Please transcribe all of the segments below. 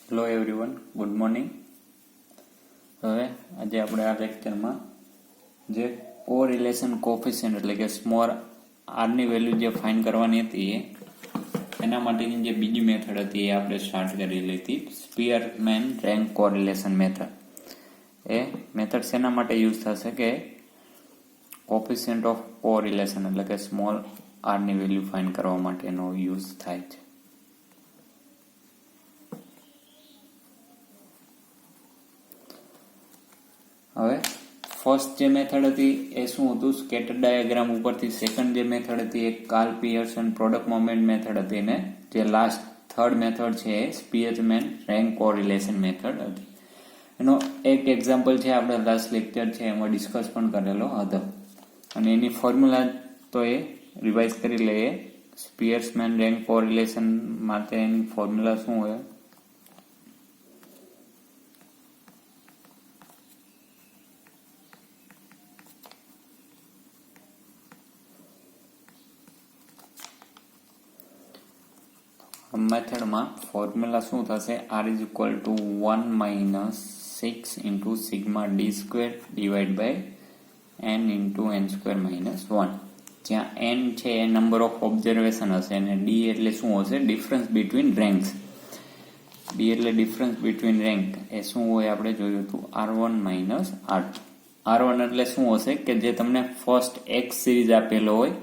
Hello everyone, good morning. હવે આજે આપણે આ લેક્ચરમાં જે કોરિલેશન કોફિશિયન્ટ એટલે કે સ્મોલ આરની વેલ્યુ જે ફાઇન્ડ કરવાની હતી એના માટેની જે બીજી મેથડ હતી એ આપણે સ્ટાર્ટ કરેલી હતી, સ્પીયરમેન રેન્ક કોરિલેશન મેથડ. એ મેથડ શેના માટે યુઝ થશે કે કોફિશિયન્ટ ઓફ કોરિલેશન એટલે કે સ્મોલ આરની વેલ્યુ ફાઇન્ડ કરવા માટેનો યુઝ થાય છે. હવે ફર્સ્ટ જે મેથડ હતી એ શું હતું, સ્કેટર ડાયાગ્રામ ઉપરથી. સેકન્ડ જે મેથડ હતી એ Karl Pearson product moment method હતી, ને જે લાસ્ટ થર્ડ મેથડ છે એ સ્પીયરમેન રેન્ક કોરિલેશન મેથડ હતી. એનો એક એક્ઝામ્પલ છે, આપણે લાસ્ટ લેક્ચર છે એમાં ડિસ્કસ પણ કરેલો હતો, અને એની ફોર્મ્યુલા તો એ રિવાઇઝ કરી લઈએ. સ્પીયરમેન રેન્ક કોરિલેશન માટે એની ફોર્મ્યુલા શું હોય? મેથડમાં ફોર્મ્યુલા શું થશે? R is equal to 1 minus 6 into sigma d square divided by n into n square minus 1. જ્યાં n છે એ નંબર ઓફ ઓબ્ઝર્વેશન હશે અને d એટલે શું હશે? Difference between ranks. d એટલે ડિફરન્સ બિટવીન રેન્ક એ શું હોય આપણે જોયું હતું, R1 minus R2. R1 એટલે શું હશે કે જે તમને ફર્સ્ટ X સિરીઝ આપેલો હોય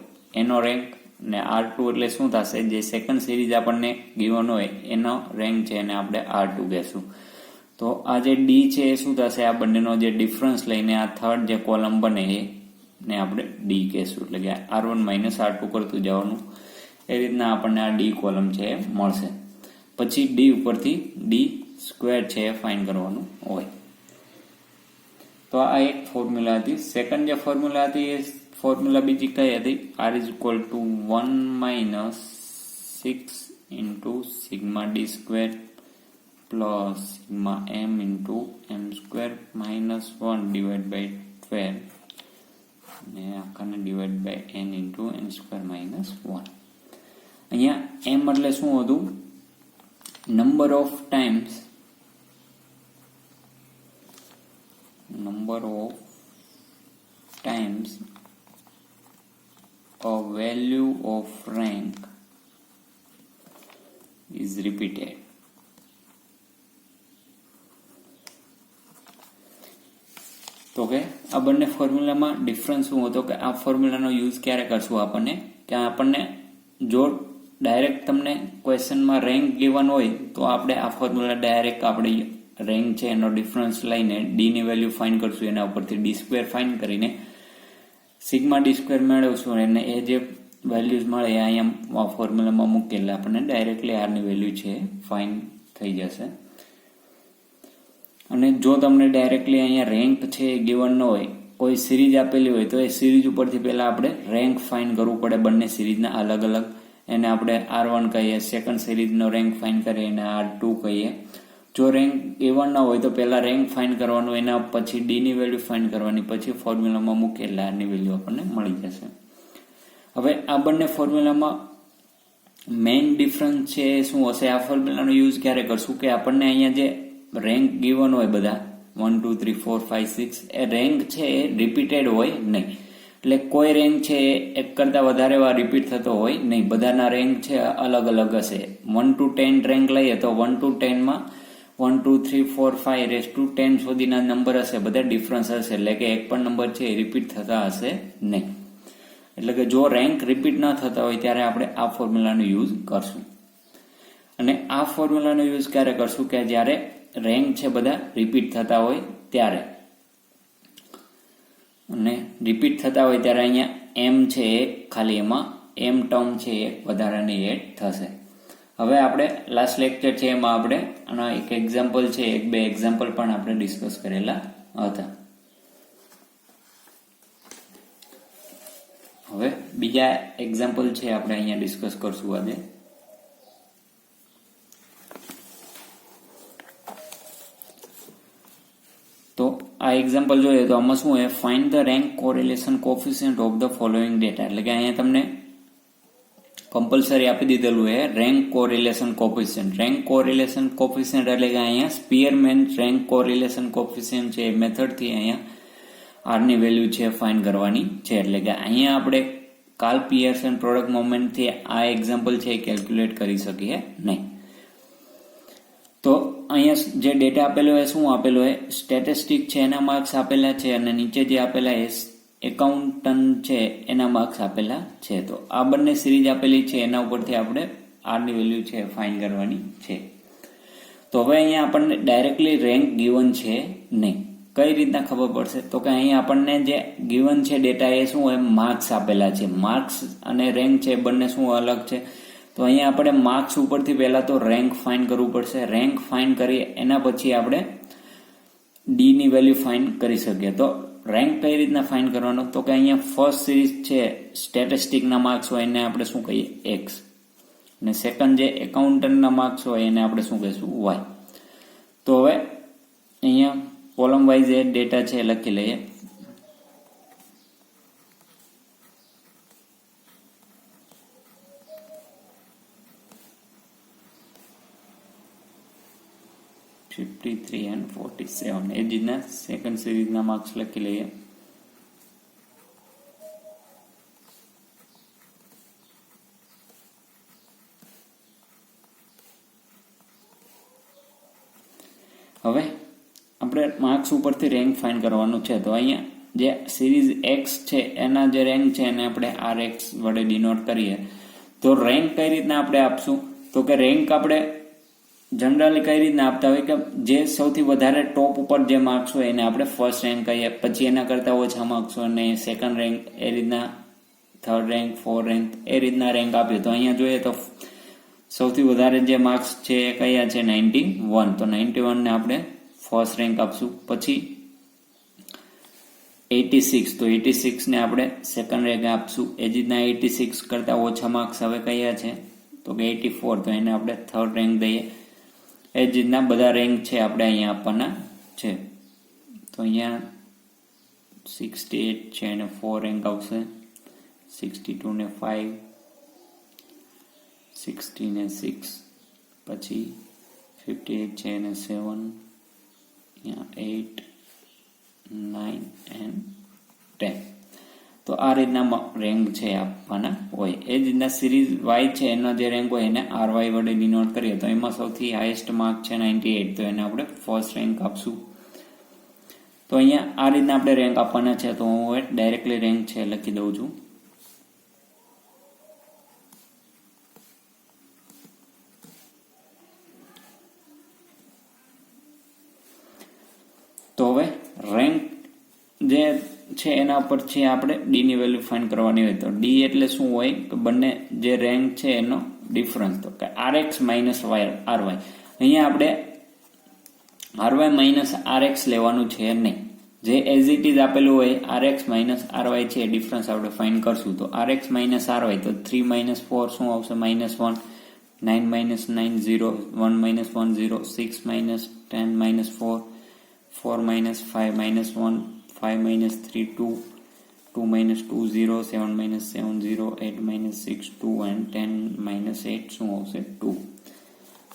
એનો રેન્ક, ને R2 એટલે શું થશે? જે સેકન્ડ સિરીઝ આપણને ગિવન હોય એનો રેન્ક છે એને આપણે R2 કહેશું. તો આ જે D છે એ શું થશે? આ બંનેનો જે ડિફરન્સ લઈને આ થર્ડ જે કોલમ બને એને આપણે D કહેશું. એટલે કે R1 minus R2 કરતું જવાનું, એ રીતના આપણને આ D કોલમ છે એ મળશે. પછી D ઉપરથી D સ્ક્વેર છે એ ફાઇન્ડ કરવાનું હોય. તો આ એક ફોર્મ્યુલા હતી. સેકન્ડ જે ફોર્મ્યુલા હતી એ ફોર્મ્યુલા બીજી કઈ હતી? R is equal to 1 minus 6 into sigma d square plus sigma m into m square minus 1 divided by 12 અને આખાને divided by n into n square minus 1. અહીંયા m એટલે શું હતું? number of times a value of rank is repeated. તો કે આ બંને ફોર્મ્યુલામાં difference શું હતો કે આ ફોર્મ્યુલાનો યુઝ ક્યારે કરશું આપણને, કે આપણને જો ડાયરેક્ટ તમને ક્વેશ્ચનમાં રેન્ક ગિવન હોય તો આપણે આ ફોર્મ્યુલા ડાયરેક્ટ આપણે રેન્ક છે એનો ડિફરન્સ લઈને ડી ની વેલ્યુ ફાઇન્ડ કરશું, એના ઉપરથી ડી સ્ક્વેર ફાઇન્ડ કરીને સિગ્મા ડી સ્ક્વેર મેળવશું અને એ જે વેલ્યુઝ મળે એ અહીંયા ફોર્મ્યુલામાં મૂકીએ એટલે આપણને ડાયરેક્ટલી આરની વેલ્યુ છે ફાઇન્ડ થઈ જશે. અને જો તમને ડાયરેક્ટલી અહીંયા રેન્ક છે એ ગિવન ન હોય, કોઈ સિરીઝ આપેલી હોય તો એ સિરીઝ ઉપરથી પહેલા આપણે રેન્ક ફાઇન્ડ કરવું પડે, બંને સિરીઝના અલગ અલગ. એને આપણે R1 કહીએ, સેકન્ડ સિરીઝનો રેન્ક ફાઇન્ડ કરીએ અને R2 કહીએ. જો રેન્ક ગિવન ના હોય તો પહેલા રેન્ક ફાઇન્ડ કરવાનું, એના પછી ડી ની વેલ્યુ ફાઇન્ડ કરવાની, પછી ફોર્મ્યુલામાં મૂકીએ એટલે આરની વેલ્યુ આપણને મળી જશે. હવે આ બંને ફોર્મ્યુલામાં મેઇન ડિફરન્સ છે શું હશે? આ ફોર્મ્યુલાનો યુઝ ક્યારે કરશું કે આપણને અહીંયા જે રેન્ક ગિવન હોય બધા 1 2 3 4 5 6 એ રેન્ક છે એ રિપીટેડ હોય નહીં. એટલે કોઈ રેન્ક છે એ એક કરતા વધારે વાર રિપીટ થતો હોય નહીં, બધાના રેન્ક છે અલગ અલગ હશે. 1 to 10 રેન્ક લઈએ તો 1 to 10 માં 1 2 3 4 5 રેસ ટુ 10 સુધીના નંબર હશે, બધા ડિફરન્સ હશે, એટલે કે એક પણ નંબર છે એ રિપીટ થતા હશે નહીં. એટલે કે જો રેન્ક રિપીટ ન થતા હોય ત્યારે આપણે આ ફોર્મ્યુલાનો યુઝ કરશું. અને આ ફોર્મ્યુલાનો યુઝ ક્યારે કરશું કે જ્યારે રેન્ક છે બધા રિપીટ થતા હોય ત્યારે. અને રિપીટ થતા હોય ત્યારે અહીંયા એમ છે એ ખાલી એમાં એમ ટર્મ છે એ વધારાની એડ થશે. હવે આપણે લાસ્ટ લેક્ચર છે એમાં આપણે આના એક એક્ઝામ્પલ છે, એક બે એક્ઝામ્પલ પણ આપણે ડિસ્કસ કરેલા હતા. હવે બીજા એક્ઝામ્પલ છે આપણે અહીંયા ડિસ્કસ કરશું આજે. તો આ એક્ઝામ્પલ જોઈએ તો આમાં શું હોય? Find the rank correlation coefficient of the following data. એટલે કે અહીંયા તમને કમ્પલસરી આપી દીધેલું છે rank correlation coefficient. Rank correlation coefficient એટલે કે અહીંયા સ્પીયરમેન રેન્ક કોરિલેશન કોફિશિયન્ટ છે એ મેથડથી અહીંયા આરની વેલ્યુ છે ફાઇન્ડ કરવાની છે. એટલે કે અહીંયા આપણે કાર્લ પિયર્સન પ્રોડક્ટ મોમેન્ટથી આ એક્ઝામ્પલ છે એ કેલ્ક્યુલેટ કરી શકીએ નહીં. તો અહીંયા જે ડેટા આપેલો હોય શું આપેલો હોય, સ્ટેટિસ્ટિક છે એના માર્ક્સ આપેલા છે અને નીચે જે આપેલા એકાઉન્ટન્ટ છે એના માર્ક્સ આપેલા છે. તો આ બંને સિરીઝ આપેલી છે એના ઉપરથી આપણે આરની વેલ્યુ છે ફાઇન્ડ કરવાની છે. તો હવે અહીંયા આપણને ડાયરેક્ટલી રેન્ક ગિવન છે નહીં. કઈ રીતના ખબર પડશે તો કે અહીંયા આપણને જે ગિવન છે ડેટા એ શું હોય, માર્ક્સ આપેલા છે. માર્ક્સ અને રેન્ક છે બંને શું અલગ છે. તો અહીંયા આપણે માર્ક્સ ઉપરથી પહેલા તો રેન્ક ફાઇન્ડ કરવું પડશે. રેન્ક ફાઇન્ડ કરી એના પછી આપણે ડી ની વેલ્યુ ફાઇન્ડ કરી શકીએ. તો રેન્ક કઈ રીતના ફાઇન્ડ કરવાનો તો કે અહીંયા ફર્સ્ટ સિરીઝ છે સ્ટેટિસ્ટિકના માર્ક્સ હોય એને આપણે શું કહીએ એક્સ, અને સેકન્ડ જે એકાઉન્ટન્ટના માર્ક્સ હોય એને આપણે શું કહીશું વાય. તો હવે અહીંયા કોલમ વાઇઝ એ ડેટા છે લખી લઈએ. $53 and $47 એ રીતના સેકન્ડ સિરીઝના માર્ક્સ લખી લઈએ. હવે આપણે માર્ક્સ ઉપરથી રેન્ક ફાઇન્ડ કરવાનું છે. તો અહીંયા જે સિરીઝ એક્સ છે એના જે રેન્ક છે એને આપણે આર એક્સ વડે ડિનોટ કરીએ. તો રેન્ક કઈ રીતના આપણે આપશું તો કે રેન્ક આપણે જનરલી કઈ રીતના આપતા હોય કે જે સૌથી વધારે ટોપ ઉપર જે માર્ક્સ હોય એને આપણે ફર્સ્ટ રેન્ક કહીએ, પછી એના કરતા ઓછા માર્ક્સ હોય અને સેકન્ડ રેન્ક, એ રીતના થર્ડ રેન્ક, ફોર્થ રેન્ક, એ રીતના રેન્ક આપીએ. તો અહીંયા જોઈએ તો સૌથી વધારે જે માર્ક્સ છે એ કયા છે 91. તો 91 ને આપણે ફર્સ્ટ રેન્ક આપશું. પછી 86, તો 86 ને આપણે સેકન્ડ રેન્ક આપશું. એ જ રીતના 86 કરતા ઓછા માર્ક્સ હવે કયા છે તો કે 84, તો એને આપણે થર્ડ રેન્ક દઈએ. એ જ રીતના બધા રેન્ક છે આપણે અહીંયા આપવાના છે. તો અહીંયા 68 છે એને 4 રેન્ક આવશે, 62 ને 5, 60 ને 6, પછી 58 છે એને 7, અહીંયા 8, 9 and 10. તો આ રીતના રેન્ક છે આપવાના હોય. એ જ રીતના સિરીઝ વાય છે એનો જે રેન્ક હોય એને આર વાય વડે ડિનોટ કરીએ. તો એમાં સૌથી હાઈએસ્ટ માર્ક છે 98, તો એને આપણે ફર્સ્ટ રેન્ક આપશું. તો અહીંયા આ રીતના આપણે રેન્ક આપવાના છે. તો હું ડાયરેક્ટલી રેન્ક છે લખી દઉં છું. તો હવે રેન્ક જે છે એના પર છે આપણે ડી ની વેલ્યુ ફાઇન્ડ કરવાની હોય. તો ડી એટલે શું હોય કે બંને જે રેન્ક છે એનો ડિફરન્સ. તો કે R X minus R Y. અહીંયા આપણે R Y minus R X લેવાનું છે નહીં. જે એઝ ઇટ ઇઝ આપેલું હોય R X minus R Y છે એ ડિફરન્સ આપણે ફાઇન્ડ કરશું. તો R X minus R Y, તો 3 માઇનસ 4 શું આવશે -1, 9 minus 9 0, 1 minus 1 0, 6 minus 10 minus 4, 4 minus 5 minus 1, 5 minus 3 2, 2 minus 2 0, 7 minus 7 0, 8 minus 6 2 and 10 minus 8 શું આવશે 2.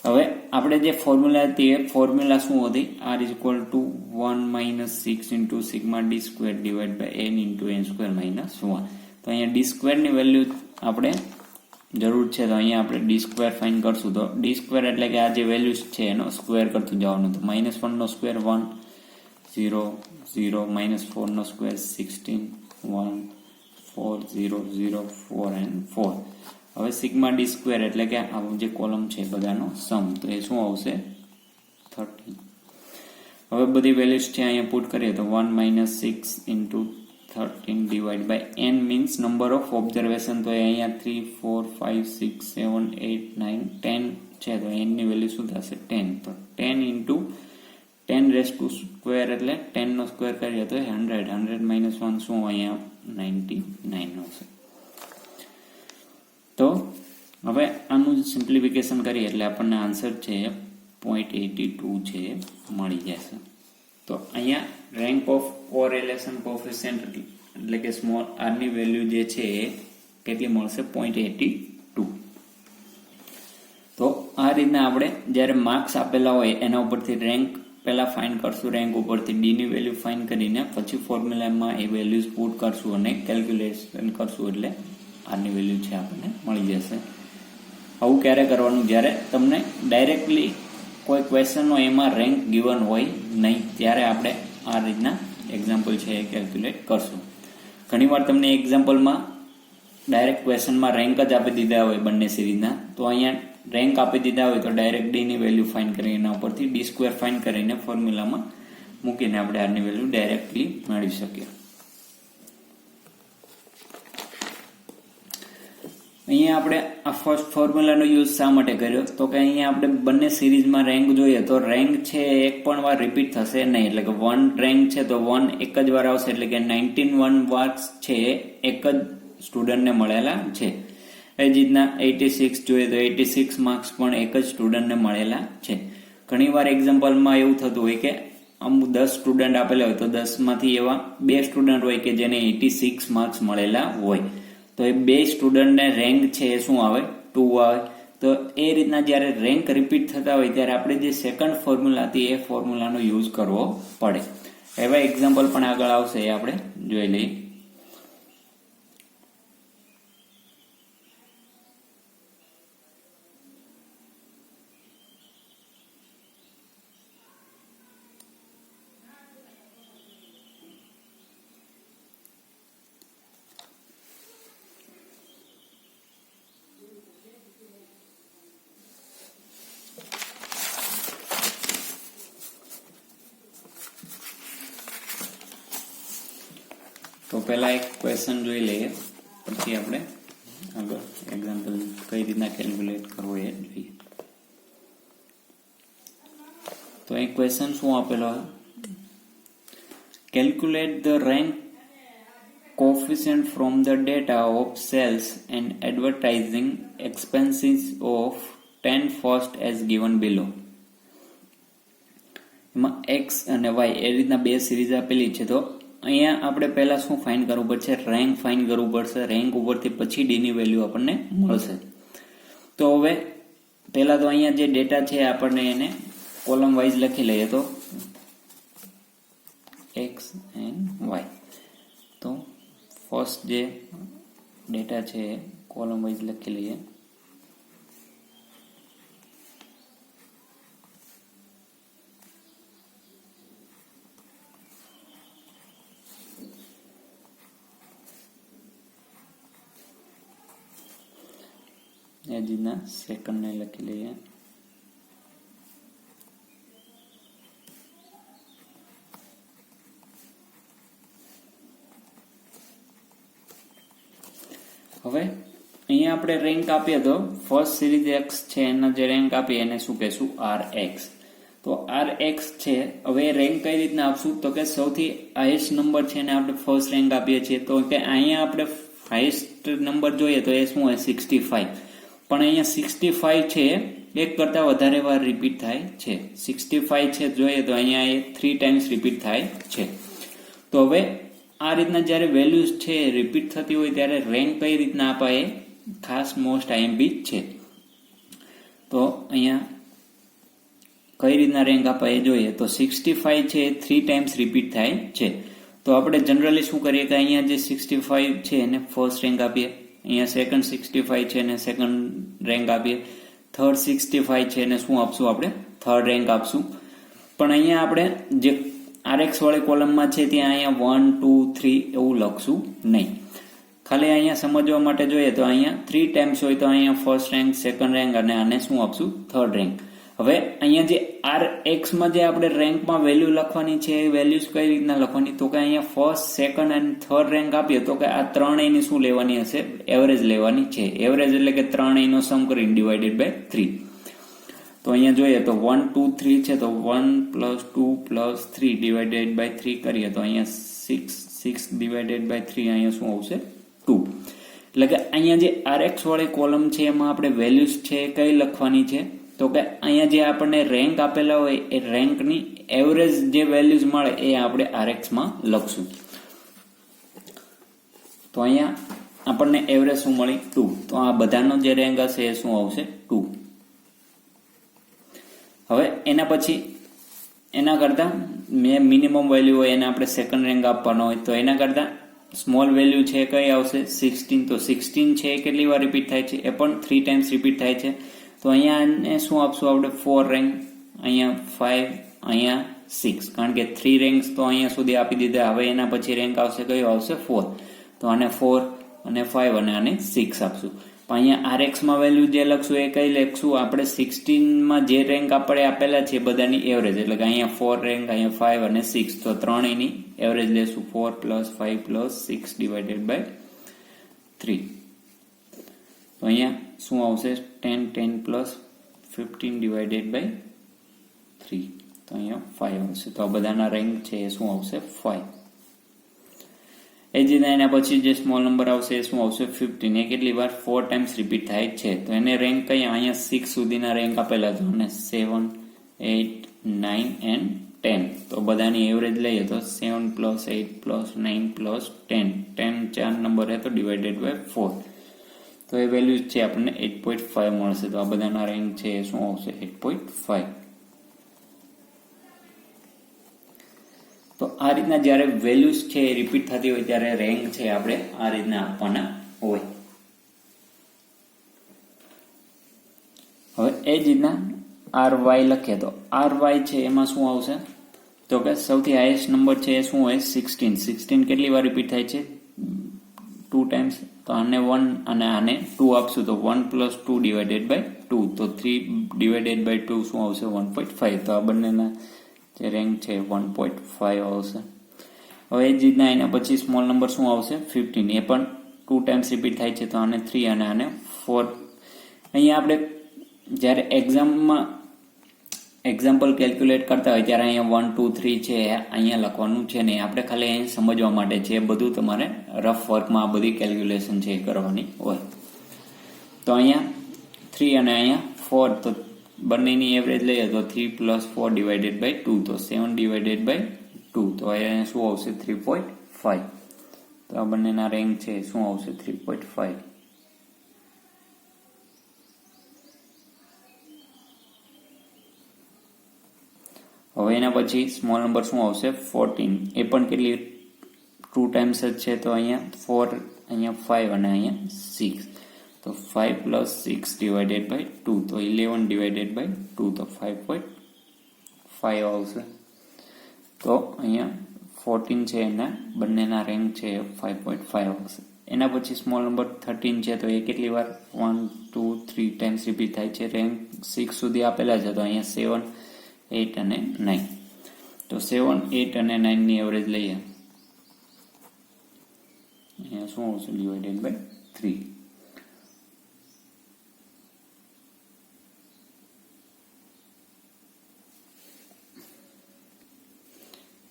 હવે આપણે જે ફોર્મ્યુલા હતી એ ફોર્મ્યુલા શું હતી, r is equal to 1 minus 6 into sigma d square divided by n into n square minus 1. તો અહીંયા d square ની વેલ્યુ આપણે જરૂર છે. તો અહીંયા આપણે d square ફાઇન્ડ કરશું. તો d square એટલે કે આ જે વેલ્યુઝ છે એનો સ્ક્વેર કરતું જવાનું. તો -1 નો સ્ક્વેર 1, 0 0, -4 નો સ્ક્વેર 16, 1 4 0 0 4 and 4. હવે સિગ્મા ડી સ્ક્વેર એટલે કે આ જે કોલમ છે બધાનો સમ, તો એ શું આવશે 13. હવે બધી વેલ્યુઝ છે અહીંયા પુટ કરીએ. તો 1 minus 6 into 13 divided by n means number of observation. તો અહીંયા 3 4 5 6 7 8 9 10 છે. તો n ની વેલ્યુ શું થશે 10. તો 10 into 10 raised to square એટલે 10 નો સ્ક્વેર કરીએ તો 100. 100 minus 1 શું અહીંયા 99 આવશે. તો હવે આનું સિમ્પ્લિફિકેશન કરીએ એટલે આપણને આન્સર છે 0.82 છે મળી જશે. તો અહીંયા રેન્ક ઓફ કોરિલેશન કોએફિશિયન્ટ એટલે કે સ્મોલ આર ની વેલ્યુ જે છે એ કેટલી મળશે 0.82. આ રીતના આપણે જ્યારે માર્ક્સ આપેલા હોય એના ઉપરથી રેન્ક પહેલા ફાઇન્ડ કરશું, રેન્ક ઉપરથી ડીની વેલ્યુ ફાઇન્ડ કરીને પછી ફોર્મ્યુલામાં એ વેલ્યુઝ પુટ કરશું અને કેલ્ક્યુલેશન કરશું એટલે આરની વેલ્યુ છે આપણને મળી જશે. આવું ક્યારે કરવાનું? જ્યારે તમને ડાયરેક્ટલી કોઈ ક્વેશ્ચનનો એમાં રેન્ક ગિવન હોય નહીં ત્યારે આપણે આ રીતના એક્ઝામ્પલ છે એ કેલ્ક્યુલેટ કરશું. ઘણીવાર તમને એક્ઝામ્પલમાં ડાયરેક્ટ ક્વેશ્ચનમાં રેન્ક જ આપી દીધા હોય બંને સિરીઝના, તો અહીંયા રેન્ક આપી દીધા હોય તો ડાયરેક્ટ ડીની વેલ્યુ ફાઇન્ડ કરીને એના ઉપરથી ડી સ્ક્વેર ફાઇન્ડ કરીને ફોર્મ્યુલામાં મૂકીને આપણે આરની વેલ્યુ ડાયરેક્ટલી મેળવી શકીએ. અહીંયા આપણે આ ફર્સ્ટ ફોર્મ્યુલાનો યુઝ શા માટે કર્યો? તો કે અહીંયા આપણે બંને સિરીઝમાં રેન્ક જોઈએ તો રેન્ક છે એક પણ વાર રિપીટ થશે નહીં, એટલે કે 1 રેન્ક છે તો 1 એક જ વાર આવશે, એટલે કે 19 માર્ક્સ છે એક જ સ્ટુડન્ટને મળેલા છે. એ જ રીતના 86 જોઈએ તો 86 માર્ક્સ પણ એક જ સ્ટુડન્ટને મળેલા છે. ઘણીવાર એક્ઝામ્પલમાં એવું થતું હોય કે અમુક 10 સ્ટુડન્ટ આપેલા હોય તો 10 માંથી એવા 2 સ્ટુડન્ટ હોય કે જેને 86 માર્ક્સ મળેલા હોય, તો એ 2 સ્ટુડન્ટને રેન્ક છે એ શું આવે? 2 આવે. તો એ રીતના જ્યારે રેન્ક રિપીટ થતા હોય ત્યારે આપણે જે સેકન્ડ ફોર્મ્યુલા હતી એ ફોર્મ્યુલાનો યુઝ કરવો પડે. એવા એક્ઝામ્પલ પણ આગળ આવશે એ આપણે જોઈ લઈએ. તો પહેલા એક ક્વેશ્ચન જોઈ લઈએ પછી આપણે આગળ એક્ઝામ્પલ કઈ રીતના કેલ્ક્યુલેટ કરવું એ જોઈએ. તો એક ક્વેશ્ચન શું આપેલો? Calculate the rank coefficient from the data of sales and advertising expenses of 10 first as given below. એમાં x અને y એ રીતના બે સિરીઝ આપેલી છે. તો અહીંયા આપણે પહેલા શું ફાઇન્ડ કરવું પડશે? રેન્ક ફાઇન્ડ કરવું પડશે. રેન્ક ઉપરથી પછી ડી ની વેલ્યુ આપણને મળશે. તો હવે પહેલા તો અહીંયા જે ડેટા છે આપણને એને કોલમ વાઇઝ લખી લઈએ. તો x એન્ડ y. તો ફર્સ્ટ જે ડેટા છે કોલમ વાઇઝ લખી લઈએ. એ જ રીતના સેકન્ડ ને લખી લઈએ. હવે અહીંયા આપણે રેન્ક આપીએ તો ફર્સ્ટ સિરીઝ એક્સ છે એના જે રેન્ક આપીએ એને શું કહેશું? RX. તો RX છે. હવે રેન્ક કઈ રીતના આપશું? તો કે સૌથી હાઈએસ્ટ નંબર છે એને આપણે ફર્સ્ટ રેન્ક આપીએ છીએ. તો કે અહીંયા આપણે હાઈએસ્ટ નંબર જોઈએ તો એ શું હોય? 65. પણ અહીંયા 65 છે એક કરતા વધારે વાર રિપીટ થાય છે. 65 છે જોઈએ તો અહીંયા એ 3 ટાઈમ્સ રિપીટ થાય છે. તો હવે આ રીતના જ્યારે વેલ્યુઝ છે રિપીટ થતી હોય ત્યારે રેન્ક કઈ રીતના અપાય? ખાસ મોસ્ટ આઈએમપી છે. તો અહીંયા કઈ રીતના રેન્ક અપાય જોઈએ તો 65 છે 3 ટાઈમ્સ રિપીટ થાય છે. તો આપણે જનરલી શું કરીએ કે અહીંયા જે 65 છે એને ફર્સ્ટ રેન્ક આપીએ, અહીંયા સેકન્ડ 65 છે એને સેકન્ડ રેન્ક આપીએ, થર્ડ 65 છે એને શું આપશું? આપણે થર્ડ રેન્ક આપશું. પણ અહીંયા આપણે જે RX વાળી કોલમમાં છે ત્યાં અહીંયા 1 2 3 એવું લખશું નહીં. ખાલી અહીંયા સમજવા માટે જોઈએ તો અહીંયા 3 ટાઈમ્સ હોય તો અહીંયા ફર્સ્ટ રેન્ક, સેકન્ડ રેન્ક અને આને શું આપશું? Third rank. હવે અહીંયા જે RX માં જે આપણે રેન્કમાં વેલ્યુ લખવાની છે એ વેલ્યુઝ કઈ રીતના લખવાની? તો કે અહીંયા ફર્સ્ટ, સેકન્ડ અને થર્ડ રેન્ક આપીએ તો કે આ ત્રણેયની શું લેવાની હશે? એવરેજ લેવાની છે. એવરેજ એટલે કે ત્રણેયનો સમ કરીને ડિવાઇડેડ બાય 3. તો અહીંયા જોઈએ તો 1 2 3 છે તો 1 + 2 + 3 ડિવાઇડેડ બાય 3 કરીએ તો અહીંયા 6 ડિવાઇડેડ બાય 3 અહીંયા શું આવશે? 2. એટલે કે અહીંયા જે RX વાળી કોલમ છે એમાં આપણે વેલ્યુઝ છે કઈ લખવાની છે? તો કે અહીંયા જે આપણને રેન્ક આપેલા હોય એ રેન્કની એવરેજ જે વેલ્યુઝ મળે એ આપણે RX માં લખશું. તો અહીંયા આપણને એવરેજ શું મળી? 2. તો આ બધાનો જે રેન્ક હશે એ શું આવશે? 2. હવે એના પછી એના કરતાં મેં મિનિમમ વેલ્યુ હોય એને આપણે સેકન્ડ રેન્ક આપવાનો હોય તો એના કરતાં સ્મોલ વેલ્યુ છે કઈ આવશે 16. તો 16 છે એ કેટલી વાર રિપીટ થાય છે? એ પણ 3 ટાઈમ્સ રિપીટ થાય છે. તો અહીંયા શું આપશું આપણે? 4 રેન્ક, અહીંયા 5, અહીંયા 6, કારણ કે 3 રેન્ક્સ તો અહીંયા સુધી આપી દીધા. હવે એના પછી રેન્ક આવશે કયો આવશે? 4. તો આને 4 અને 5 અને આને 6 આપશું. પણ અહીંયા RX માં વેલ્યુ જે લખશું એ કઈ લખશું? આપણે 16 માં જે રેન્ક આપણે આપેલા છે બધાની એવરેજ, એટલે કે અહીંયા 4 રેન્ક, અહીંયા 5 અને 6, તો ત્રણેયની એવરેજ લેશું. 4 + 5 + 6 / 3. તો અહીંયા શું આવશે? 10 10 + 15 / 3. તો અહીંયા 5 આવશે. તો આ બધાના રેન્ક છે એ શું આવશે? 5. એ જ રીતે એના પછી જે સ્મોલ નંબર આવશે એ શું આવશે? 15. એ કેટલી વાર? 4 ટાઈમ્સ રિપીટ થાય છે. તો એને રેન્ક કઈ? અહીંયા 6 સુધીના રેન્ક આપેલા છે અને 7, 8, 9 and 10. તો બધાની એવરેજ લઈએ તો 7 + 8 + 9 + 10. 10 4 નંબર હે તો / 4. તો એ વેલ્યુ છે આપણને 8.5 મળશે. તો આ બધાના રેન્ક છે એ શું આવશે? 8.5. તો આ રીતના જ્યારે વેલ્યુઝ છે એ રિપીટ થતી હોય ત્યારે રેન્ક છે આપણે આ રીતના આપવાના હોય. હવે એ જ રીતના RY લખીએ તો RY છે એમાં શું આવશે? તો કે સૌથી હાઈએસ્ટ નંબર છે એ શું હોય? 16. 16 કેટલી વાર રિપીટ થાય છે? 2 ટાઈમ્સ. તો આને 1 અને આને 2 આપશું તો 1 + 2 / 2. તો 3 / 2 શું આવશે? 1.5. તો આ બંનેના જે રેન્ક છે 1.5 આવશે. હવે એ જ રીતના એના પછી સ્મોલ નંબર શું આવશે? 15. એ પણ 2 ટાઈમ્સ રિપીટ થાય છે. તો આને 3 અને આને 4. અહીંયા આપણે જ્યારે એક્ઝામમાં એક્ઝામ્પલ કેલ્ક્યુલેટ કરતા હોય ત્યારે અહીંયા 1 2 3 છે અહીંયા લખવાનું છે નહીં. આપણે ખાલી અહીં સમજવા માટે છે. બધું તમારે રફ વર્કમાં આ બધી કેલ્ક્યુલેશન છે કરવાની હોય. તો અહીંયા 3 અને અહીંયા 4. તો બંનેની એવરેજ લઈએ તો 3 + 4 / 2. તો 7 / 2. તો અહીંયા શું આવશે? 3.5. તો આ બંનેના રેન્ક છે શું આવશે? 3.5. હવે એના પછી સ્મોલ નંબર શું આવશે? 14. એ પણ કેટલી 2 ટાઈમ્સ જ છે. તો અહીંયા 4, અહીંયા 5 અને અહીંયા 6. તો 5 + 6 / 2. તો 11 / 2. તો 5.5 આવશે. તો અહીંયા 14 છે એના બંનેના રેન્ક છે 5.5 આવશે. એના પછી સ્મોલ નંબર 13 છે. તો એ કેટલી વાર? 1 2 3 ટાઈમ્સ રિપીટ થાય છે. રેન્ક 6 સુધી આપેલા છે. તો અહીંયા 7, 8 અને 9. તો 7, 8 અને 9 ની એવરેજ લઈએ. અહીંયા શું આવશે? / 3.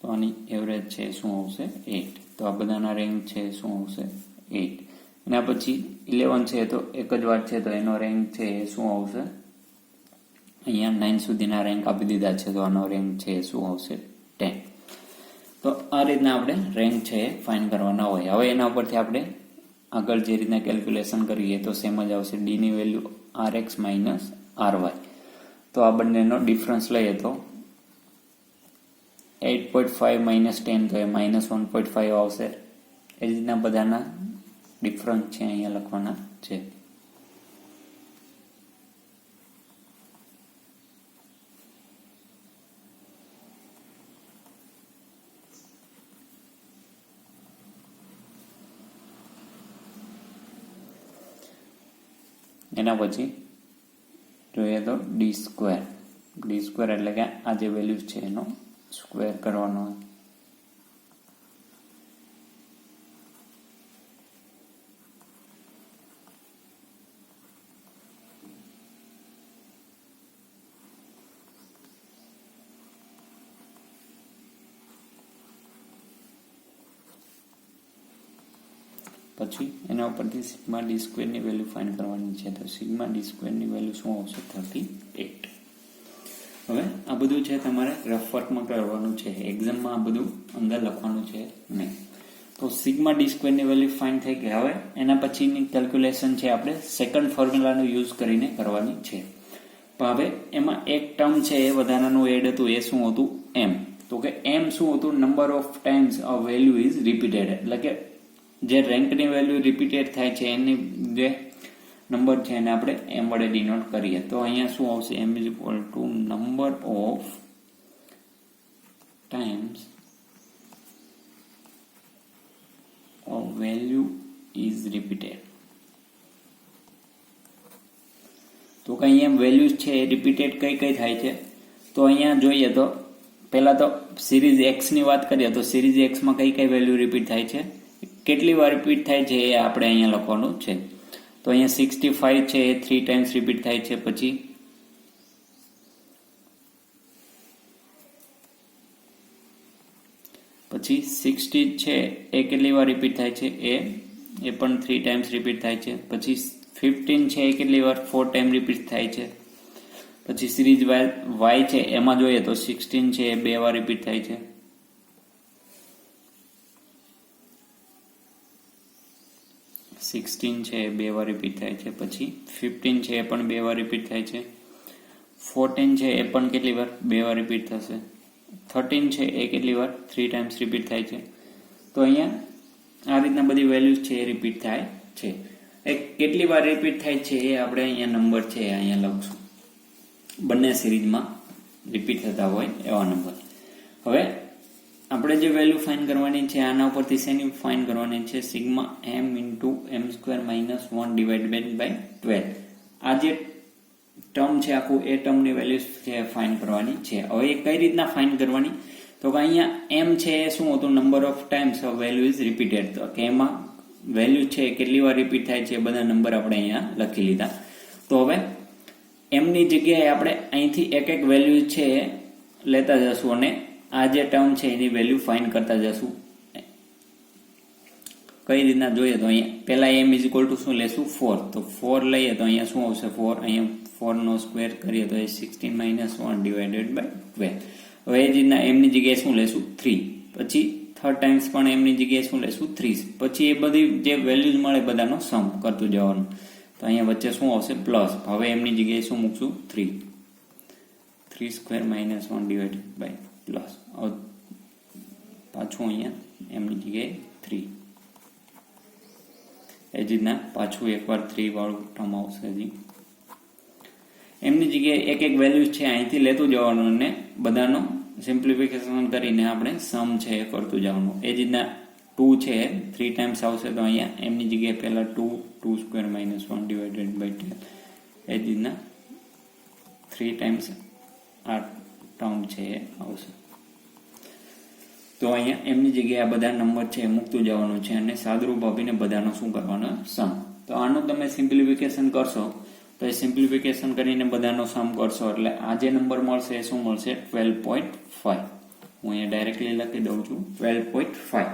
તો આની એવરેજ છે શું આવશે? 8. તો આ બધાના રેન્ક છે શું આવશે? 8. એના પછી 11 છે. તો એક જ વાર છે. તો એનો રેન્ક છે એ શું આવશે? અહીંયા 9 સુધીના રેન્ક આપી દીધા છે. તો આનો રેન્ક છે શું આવશે? 10. તો આ રીતના આપણે રેન્ક છે એ ફાઇન્ડ કરવાના હોય. હવે એના ઉપરથી આપણે આગળ જે રીતના કેલ્ક્યુલેશન કરીએ તો સેમ જ આવશે. D ની વેલ્યુ RX - RY. તો આ બંનેનો ડિફરન્સ લઈએ તો 8.5 - 10. તો એ -1.5 આવશે. એ રીતના બધાના ડિફરન્સ છે અહીંયા લખવાના છે. એના પછી જોઈએ તો D². D² એટલે કે આ જે વેલ્યુ છે એનો સ્ક્વેર કરવાનો. પછી એના ઉપરથી σd² ની વેલ્યુ ફાઇન્ડ કરવાની છે. તો σd² ની વેલ્યુ શું આવશે? 38. હવે આ બધું છે તમારે રફ વર્કમાં કરવાનું છે. એક્ઝામમાં આ બધું અંદર લખવાનું છે નહીં. તો σd² ની વેલ્યુ ફાઇન્ડ થઈ ગઈ. હવે એના પછીની કેલ્ક્યુલેશન છે આપણે સેકન્ડ ફોર્મ્યુલાનો યુઝ કરીને કરવાની છે. પણ હવે એમાં એક ટર્મ છે એ વધારાનું એડ હતું, એ શું હતું? એમ. તો કે એમ શું હતું? Number of times a value is repeated, એટલે કે જે રેન્કની વેલ્યુ રિપીટેડ થાય છે એની જે નંબર છે એને આપણે એમ વડે ડિનોટ કરીએ. તો અહીંયા શું આવશે? M is equal to number of times a value is repeated. તો કે અહીંયા વેલ્યુઝ છે એ રિપીટેડ કઈ કઈ થાય છે? તો અહીંયા જોઈએ તો પહેલા તો સિરીઝ એક્સ ની વાત કરીએ તો સિરીઝ એક્સ માં કઈ કઈ વેલ્યુ રિપીટ થાય છે, કેટલી વાર રિપીટ થાય છે એ આપણે અહીંયા લખવાનું છે. તો અહીંયા 65 છે એ 3 ટાઈમ્સ રિપીટ થાય છે. પછી 60 છે એ કેટલી વાર રિપીટ થાય છે? એ પણ 3 ટાઈમ્સ રિપીટ થાય છે. પછી 15 છે એ કેટલી વાર? 4 ટાઈમ રિપીટ થાય છે. પછી સિરીઝ વાય છે એમાં જોઈએ તો 16 છે એ 2 વાર રિપીટ થાય છે. છે એ 2 વાર રિપીટ થાય છે. પછી 15 છે એ પણ 2 વાર રિપીટ થાય છે. 14 છે એ પણ કેટલી વાર? 2 વાર રિપીટ થશે. 13 છે એ કેટલી વાર? 3 ટાઈમ્સ રિપીટ થાય છે. તો અહીંયા આ રીતના બધી વેલ્યુઝ છે એ રિપીટ થાય છે. એ કેટલી વાર રિપીટ થાય છે એ આપણે અહીંયા નંબર છે અહીંયા લખશું, બંને સિરીઝમાં રિપીટ થતા હોય એવા નંબર. હવે આપણે જે વેલ્યુ ફાઇન્ડ કરવાની છે આના ઉપરથી શેની ફાઇન્ડ કરવાની છે? Sigma M into M square minus 1 divided by 12. આ જે ટર્મ છે આખું એ ટર્મની વેલ્યુ છે ફાઇન્ડ કરવાની છે. હવે એ કઈ રીતના ફાઇન્ડ કરવાની? તો કે અહીંયા એમ છે એ શું હતું? Number of times value is repeated. તો કે એમાં વેલ્યુ છે કેટલી વાર રિપીટ થાય છે બધા નંબર આપણે અહીંયા લખી લીધા. તો હવે એમની જગ્યાએ આપણે અહીંથી એક એક વેલ્યુ છે લેતા જશું અને આ જે ટર્મ છે એની વેલ્યુ ફાઇન્ડ કરતા જશું. કઈ રીતના જોઈએ તો અહીંયા પહેલા એમ ઇઝ ઇક્વલ ટુ શું લેશું? 4. તો 4 લઈએ તો અહીંયા શું આવશે? 4. અહીંયા 4 નો સ્ક્વેર કરીએ તો એ 16 માઇનસ 1 ડિવાઇડેડ બાય 12. હવે એ જ રીતના એમની જગ્યાએ શું લેશું? 3. પછી થર્ડ ટાઈમ્સ પણ એમની જગ્યાએ શું લેશું? 3. પછી એ બધી જે વેલ્યુઝ મળે બધાનો સમ કરતું જવાનું. તો અહીંયા વચ્ચે શું આવશે? પ્લસ. હવે એમની જગ્યાએ શું મૂકશું? 3. 3 square minus 1 divided by plus. પાછું અહીંયા એમની જગ્યાએ 3. એ જ રીતના પાછું એકવાર 3 વાળું ટર્મ આવશે. હજી એમની જગ્યાએ એક એક વેલ્યુ છે અહીંથી લેતું જવાનું અને બધાનો સિમ્પ્લિફિકેશન કરીને આપણે સમ છે એ કરતું જવાનું. એ જ રીતના 2 છે 3 ટાઈમ્સ આવશે તો અહીંયા એમની જગ્યાએ પહેલા 2 સ્ક્વેર માઇનસ 1 ડિવાઇડેડ બાય 12. એ જ રીતના 3 ટાઈમ્સ આ ટર્મ છે એ આવશે. તો અહીંયા એમની જગ્યાએ આ બધા નંબર છે એ મૂકતું જવાનું છે અને સાદરૂપ આપીને બધાનો શું કરવાનો? સમ. તો આનું તમે સિમ્પ્લિફિકેશન કરશો તો એ સિમ્પ્લિફિકેશન કરીને બધાનો સમ કરશો એટલે આ જે નંબર મળશે એ શું મળશે? 12.5. હું અહીંયા ડાયરેક્ટલી લખી દઉં છું 12.5.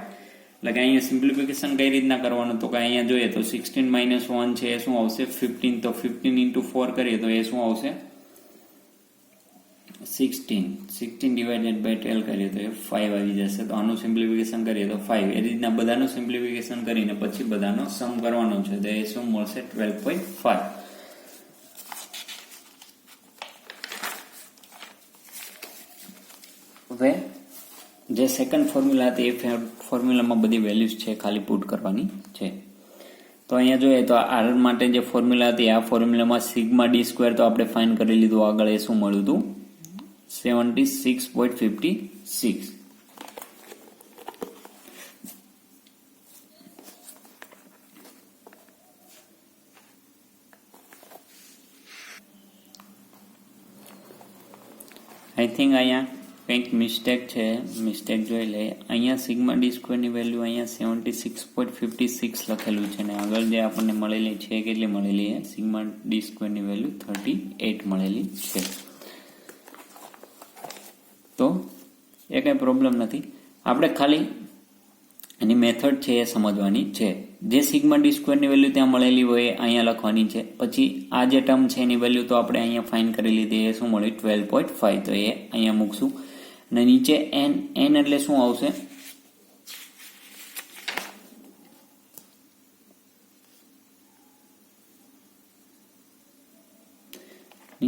એટલે કે અહીંયા સિમ્પ્લિફિકેશન કઈ રીતના કરવાનું? તો કે અહીંયા જોઈએ તો 16 માઇનસ 1 છે એ શું આવશે? 15. તો 15 ઇન્ટુ 4 કરીએ તો એ શું આવશે? 16 ડિવાઇડેડ બાય 12 કરીએ તો એ 5 આવી જશે. તો આનું સિમ્પ્લિફિકેશન કરીએ તો 5. એ રીતના બધાનું સિમ્પ્લિફિકેશન કરીને પછી બધાનો સમ કરવાનો છે તો એ શું મળશે? 12.5. હવે જે સેકન્ડ ફોર્મ્યુલા હતી એ ફોર્મ્યુલામાં બધી વેલ્યુઝ છે ખાલી પુટ કરવાની છે. તો અહીંયા જોઈએ તો આર માટે જે ફોર્મ્યુલા હતી આ ફોર્મ્યુલામાં સિગ્મા ડી સ્ક્વેર તો આપણે ફાઇન્ડ કરી લીધું. આગળ એ શું મળ્યું હતું? 76.56. આઈ થિંક અહીંયા કંઈક મિસ્ટેક છે, મિસ્ટેક જોઈ લે. અહીંયા સિગ્મા ડી સ્ક્વેરની વેલ્યુ અહીંયા 76.56 લખેલું છે ને આગળ જે આપણને મળેલી છે કેટલી મળેલી છે? સિગ્મા ડી સ્ક્વેરની વેલ્યુ 38 મળેલી છે. તો એ કંઈ પ્રોબ્લેમ નથી. આપણે ખાલી એની મેથડ છે એ સમજવાની છે. જે સિગ્મા ડી સ્ક્વેરની વેલ્યુ ત્યાં મળેલી હોય એ અહીંયા લખવાની છે. પછી આ જે ટર્મ છે એની વેલ્યુ તો આપણે અહીંયા ફાઇન્ડ કરી લીધી. એ શું મળ્યું? 12.5. તો એ અહીંયા મૂકશું અને નીચે એન એટલે શું આવશે?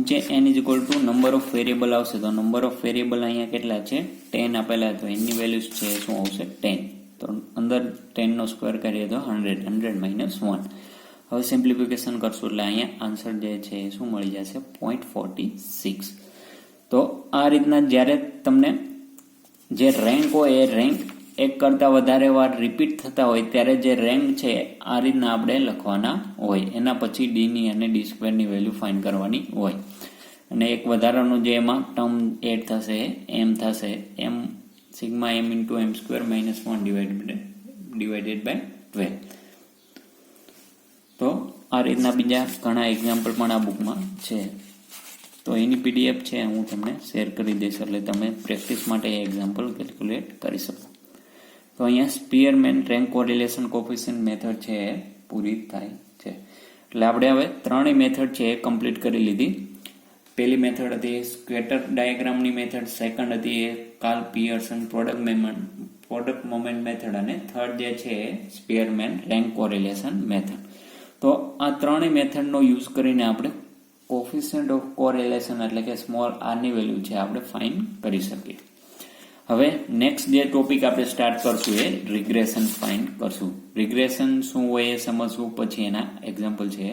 નીચે n is equal to number of variable આવશે તો નંબર ઓફ વેરિયેબલ અહીંયા કેટલા છે 10 આપેલા, તો એની વેલ્યુઝ છે શું આવશે 10. તો અંદર 10 નો સ્ક્વેર કરીએ તો 100 માઇનસ 1. હવે સિમ્પ્લિફિકેશન કરશું એટલે અહીંયા આન્સર જે છે એ શું મળી જશે 0.46. તો આ રીતના જ્યારે તમને જે રેન્ક હોય એ રેન્ક એક કરતાં વધારે વાર રિપીટ થતા હોય ત્યારે જે રેન્ક છે આ રીતના આપણે લખવાના હોય. એના પછી ડીની અને ડી સ્ક્વેરની વેલ્યુ ફાઇન્ડ કરવાની હોય. અને એક વધારાનું જે એમાં ટર્મ એડ થશે એમ થશે m sigma M into M square minus 1 divided by 12. તો આ રીતના બીજા ઘણા એક્ઝામ્પલ પણ આ બુકમાં છે. તો એની પીડીએફ છે હું તમને શેર કરી દઈશ એટલે તમે પ્રેક્ટિસ માટે એ એક્ઝામ્પલ કેલ્ક્યુલેટ કરી શકો. તો અહીંયા સ્પીયરમેન રેન્ક કોરિલેશન કોફિશિયન્ટ મેથડ છે એ પૂરી થાય છે. એટલે આપણે હવે ત્રણેય મેથડ છે એ કમ્પ્લીટ કરી લીધી. પહેલી મેથડ હતી સ્કેટર ડાયાગ્રામની મેથડ, સેકન્ડ હતી એ Karl Pearson product moment method, અને થર્ડ જે છે એ સ્પીયરમેન રેન્ક કોરિલેશન મેથડ. તો આ ત્રણેય મેથડનો યુઝ કરીને આપણે કોફિશિયન્ટ ઓફ કોરિલેશન એટલે કે સ્મોલ આર ની વેલ્યુ છે આપણે ફાઇન્ડ કરી શકીએ. હવે નેક્સ્ટ જે ટોપિક આપણે સ્ટાર્ટ કરશું એ રિગ્રેશન ફાઇન્ડ કરશું. રિગ્રેશન શું હોય એ સમજવું, પછી એના એક્ઝામ્પલ છે